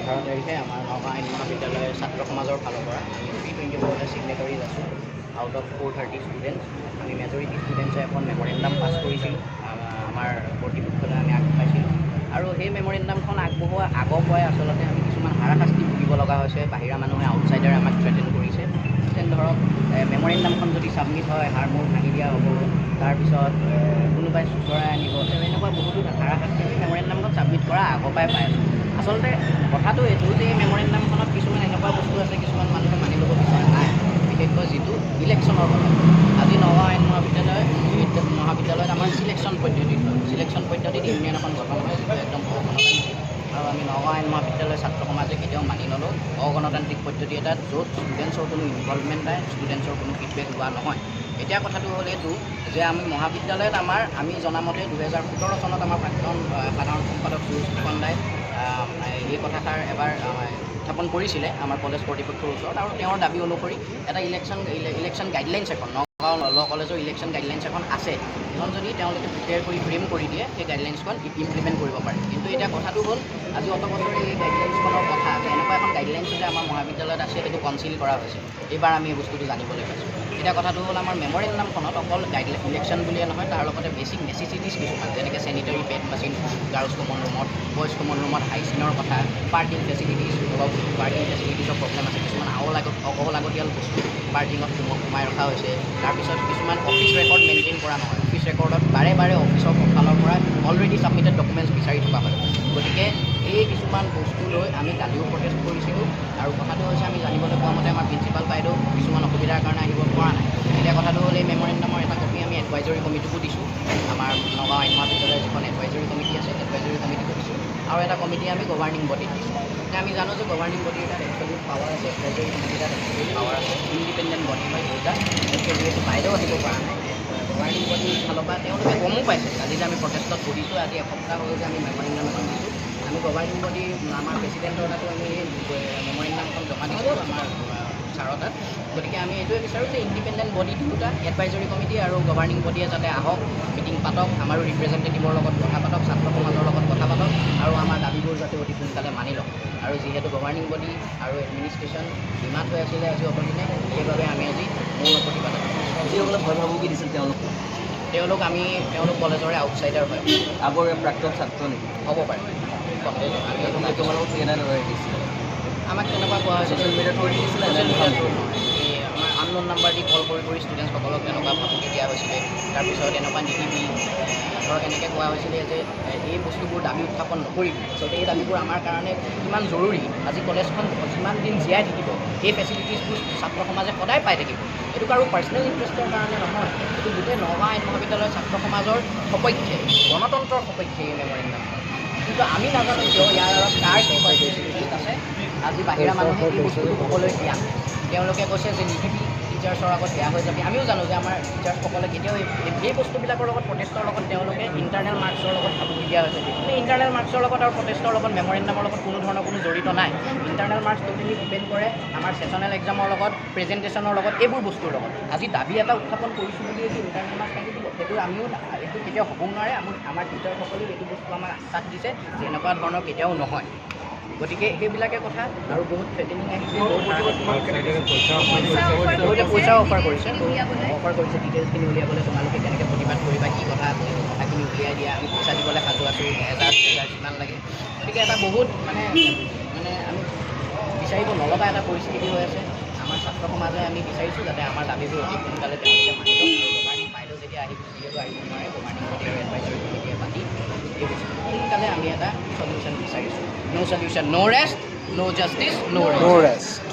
18 তাৰিখে আমাৰ নগাঁও আইন মহাবিদ্যালয়ৰ ছাত্ৰ সমাজৰ ফালৰ পৰা আমি 324 ছিগনেটাৰিজ আছোঁ আউট অফ 430 ষ্টুডেণ্টছ। আমি মেজৰিটি ষ্টুডেণ্টছে এখন মেমৰেণ্ডাম পাছ কৰিছিলোঁ, আমাৰ কৰ্তৃপক্ষলৈ আমি আগবঢ়াইছিলোঁ। আৰু সেই মেমৰেণ্ডামখন আগবঢ়োৱা আগৰ পৰাই আচলতে আমি কিছুমান হাৰাশাস্তি ভুগিব লগা হৈছে। বাহিৰা মানুহে আউটছাইডাৰে আমাক থ্ৰেটেন কৰিছে। যেন ধৰক মেমৰেণ্ডামখন যদি ছাবমিট হয় হাৰ মূৰ ভাঙি দিয়া হ'ব, তাৰপিছত কোনোবাই চোঁচৰাই আনিব, এনেকুৱা বহুতো হাৰাশাস্তি আমি মেমৰেণ্ডামখন ছাবমিট কৰা আগৰ পৰাই পাই আছোঁ। আচলতে কথাটো এইটো যে এই মেমৰেণ্ডামখনত কিছুমান এনেকুৱা বস্তু আছে কিছুমান মানুহে মানি ল'ব বিচৰা নাই, বিশেষকৈ যিটো ইলেকশ্যনৰ কথা। আজি নগাঁও আইন মহাবিদ্যালয়ত আমাৰ চিলেকশ্যন পদ্ধতিত ইউনিয়ন এখন গঠন হয়, যিটো একদম অগণতান্ত্ৰিক। আৰু আমি নগাঁও আইন মহাবিদ্যালয়ৰ ছাত্ৰ সমাজে কেতিয়াও মানি নলওঁ অগণতান্ত্ৰিক পদ্ধতি এটাত য'ত ষ্টুডেণ্টছৰ কোনো ইনভলভমেণ্ট নাই, ষ্টুডেণ্টছৰ কোনো ফিডবেক লোৱা নহয়। এতিয়া কথাটো হ'ল এইটো যে আমি মহাবিদ্যালয়ত আমি জনামতে 2017 চনত আমাৰ প্ৰাক্তন সাধাৰণ সম্পাদক সুৰুজ ফুকন দাই এই কথাষাৰ এবাৰ উত্থাপন কৰিছিলে আমাৰ কলেজ কৰ্তৃপক্ষৰ ওচৰত। আৰু তেওঁৰ দাবী অনুসৰি এটা ইলেকশ্যন গাইডলাইনছ এখন নগাঁও ল কলেজৰ ইলেকশ্যন গাইডলাইনছ এখন আছে, সেইখন যদি তেওঁলোকে প্ৰিপেয়াৰ কৰি ফ্ৰেম কৰি দিয়ে সেই গাইডলাইনছখন ইমপ্লিমেণ্ট কৰিব পাৰে। কিন্তু এতিয়া কথাটো হ'ল আজি অত বছৰে এই গাইডলাইনছখনৰ কথা যে এনেকুৱা এখন গাইডলাইনছ যে আমাৰ মহাবিদ্যালয়ত আছে সেইটো কনচিল কৰা হৈছে। এইবাৰ আমি এই বস্তুটো জানিবলৈ পাইছোঁ। এতিয়া কথাটো হ'ল আমাৰ মেমৰেণ্ডামখনত অকল ইলেকশ্যন বুলিয়ে নহয়, তাৰ লগতে বেছিক নেচেচিটিছ কিছুমান যেনেকৈ sanitary pad machine girls common ৰুমত, বইজ কমন ৰুমত হাইজিনৰ কথা, পাৰ্কিং ফেচিলিটিছৰ প্ৰব্লেম আছে, কিছুমান অলাগতিয়াল বস্তু পাৰ্কিঙত সোমাই ৰখা হৈছে। তাৰপিছত কিছুমান অফিচ ৰেকৰ্ড মেইনটেইন কৰা নহয়, অফিচ ৰেকৰ্ডত বাৰে বাৰে অফিচৰ ফালৰ পৰা অলৰেডি ছাবমিটেড ডকুমেণ্টছ বিচাৰি থকা হয়। গতিকে এই কিছুমান বস্তু লৈ আমি কালিও প্ৰটেষ্ট কৰিছিলোঁ। আৰু কথাটো হৈছে আমি জানিবলৈ পোৱা মতে আমাৰ প্ৰিন্সিপাল বাইদেউ কিছুমান অসুবিধাৰ কাৰণে আহিব পৰা নাই। এতিয়া কথাটো হ'ল এই মেমৰেণ্ডামৰ এটা কপি আমি এডভাইজৰী কমিটিকো দিছোঁ, আমাৰ নগাঁও আইন মহাবিদ্যালয়ৰ যিখন এডভাইজৰী কমিটি আছে এডভাইজৰী কমিটিকো দিছোঁ, আৰু এটা কমিটি আমি গভাৰ্ণিং বডিত দিছোঁ। এতিয়া আমি জানো যে গভাৰ্ণিং বডিৰ তাত এক্সেলিউট পাৱাৰ আছে, এডভাইজৰী কমিটিৰ তাত এক্সেলিউট পাৱাৰ আছে, ইণ্ডিপেণ্ডেণ্ট বডি হয় দুটা। গতিকে যিহেতু বাইদেউ আহিব পৰা নাই, গভাৰ্ণিং বডিৰ ফালৰ পৰা তেওঁলোকে গমো পাইছে আজি যে আমি প্ৰটেষ্টত বহিছোঁ, আজি এসপ্তাহ হ'ল যে আমি মেমৰেণ্ডাম এখন দিছোঁ। আমি গভাৰ্ণিং বডি আমাৰ প্ৰেচিডেণ্টৰ তাতো আমি মেমৰেণ্ডামখন জমা দিছোঁ আমাৰ ছাৰৰ তাত। গতিকে আমি এইটোৱে বিচাৰোঁ যে ইণ্ডিপেণ্ডেণ্ট বডি দুটা, এডভাইজৰী কমিটি আৰু গভাৰ্ণিং বডিয়ে যাতে আহক, মিটিং পাতক, আমাৰো ৰিপ্ৰেজেণ্টেটিভৰ লগত কথা পাতক, ছাত্ৰ সমাজৰ লগত কথা পাতক, আৰু আমাৰ দাবীবোৰ যাতে অতি সোনকালে মানি লওক। আৰু যিহেতু গভাৰ্ণিং বডি আৰু এডমিনিষ্ট্ৰেশ্যন ডিমাণ্ড হৈ আছিলে আজি অতদিনে, সেইবাবে আমি আজি মৌন প্ৰতিবাদ যিসকলে ভয় ভাবুকি দিছিল তেওঁলোক কলেজৰে আউটছাইডাৰ হয়, আগৰ প্ৰাক্তন ছাত্ৰ নেকি হ'ব পাৰে। আমি তোমালোকক কেনেদৰে দিছিল? আমাক তেনেকুৱা কোৱা হৈছে ছ'চিয়েল মিডিয়াত কৰি দিছিলে, আমাৰ আননোন নাম্বাৰ দি কল কৰি ষ্টুডেণ্টসকলক তেনেকুৱা ভাবুকি দিয়া হৈছিলে। তাৰপিছত এনেকুৱা নিদিবি, ধৰক এনেকৈ কোৱা হৈছিলে যে এই বস্তুবোৰ দাবী উত্থাপন নকৰিবি। আচলতে এই দাবীবোৰ আমাৰ কাৰণে কিমান জৰুৰী, আজি কলেজখন যিমান দিন জীয়াই থাকিব এই ফেচিলিটিছবোৰ ছাত্ৰ সমাজে সদায় পাই থাকিব। এইটো কাৰো পাৰ্চনেল ইণ্টাৰেষ্টৰ কাৰণে নহয়, এইটো গোটেই নগাঁও আইন মহাবিদ্যালয়ৰ ছাত্ৰ সমাজৰ সপক্ষে, গণতন্ত্ৰৰ সপক্ষে এই মেমৰেণ্ডামখন। কিন্তু আমি নাজানো কিয় ইয়াৰ আঁৰত কাৰ কি ফেচিলিটিছ আছে আজি বাহিৰা মানুহে এই বস্তুটো ক'বলৈ দিয়া নাই। তেওঁলোকে কৈছে যে নিদিবি, টিচাৰ্ছৰ আগত বেয়া হৈ যাবি। আমিও জানো যে আমাৰ টিচাৰ্ছসকলে কেতিয়াও এই বস্তুবিলাকৰ লগত প্ৰটেষ্টৰ লগত তেওঁলোকে ইণ্টাৰনেল মাৰ্কছৰ লগত ভাবুকি দিয়া হৈছে। কিন্তু ইণ্টাৰনেল মাৰ্কছৰ লগত আৰু প্ৰটেষ্টৰ লগত মেমৰেণ্ডামৰ লগত কোনো ধৰণৰ কোনো জড়িত নাই। ইণ্টাৰনেল মাৰ্কছ টোটেলি ডিপেণ্ড কৰে আমাৰ ছেছনেল এক্সামৰ লগত, প্ৰেজেণ্টেশ্যনৰ লগত, এইবোৰ বস্তুৰ লগত। আজি দাবী এটা উত্থাপন কৰিছোঁ বুলি এইটো ইণ্টাৰনেল মাৰ্কছ কাটি দিব, সেইটো আমিও এইটো কেতিয়াও হ'ব নোৱাৰে। আমাৰ টিচাৰসকলেও এইটো বস্তু আমাক আশ্বাস দিছে যে এনেকুৱা ধৰণৰ কেতিয়াও নহয়। গতিকে সেইবিলাকে কথা। আৰু বহুত থ্ৰেটেনিং আহিছে, পইচাও অফাৰ কৰিছে ডিটেইলছখিনি উলিয়াবলৈ, তোমালোকে কেনেকৈ প্ৰতিবাদ কৰিবা, কি কথা কথাখিনি উলিয়াই দিয়া, আমি পইচা দিবলৈ সাজু আছোঁ, 1000 যিমান লাগে। গতিকে এটা বহুত মানে আমি বিচাৰিব নলগা এটা পৰিস্থিতি হৈ আছে। আমাৰ ছাত্ৰ সমাজে আমি বিচাৰিছোঁ যাতে আমাৰ দাবীবোৰ অতি সোনকালে তেওঁলোকে মানি লওক। গভাৰ্ণিং বাইদেউ যেতিয়া যিহেতু আহিব নোৱাৰে, গভাৰ্ণিং বডি আৰু এডভাইজৰী কমিটিয়ে পাতি এই বস্তু সোনকালে আমি এটা চলিউশ্যন বিচাৰিছোঁ। No solution, no rest, no justice, no rest.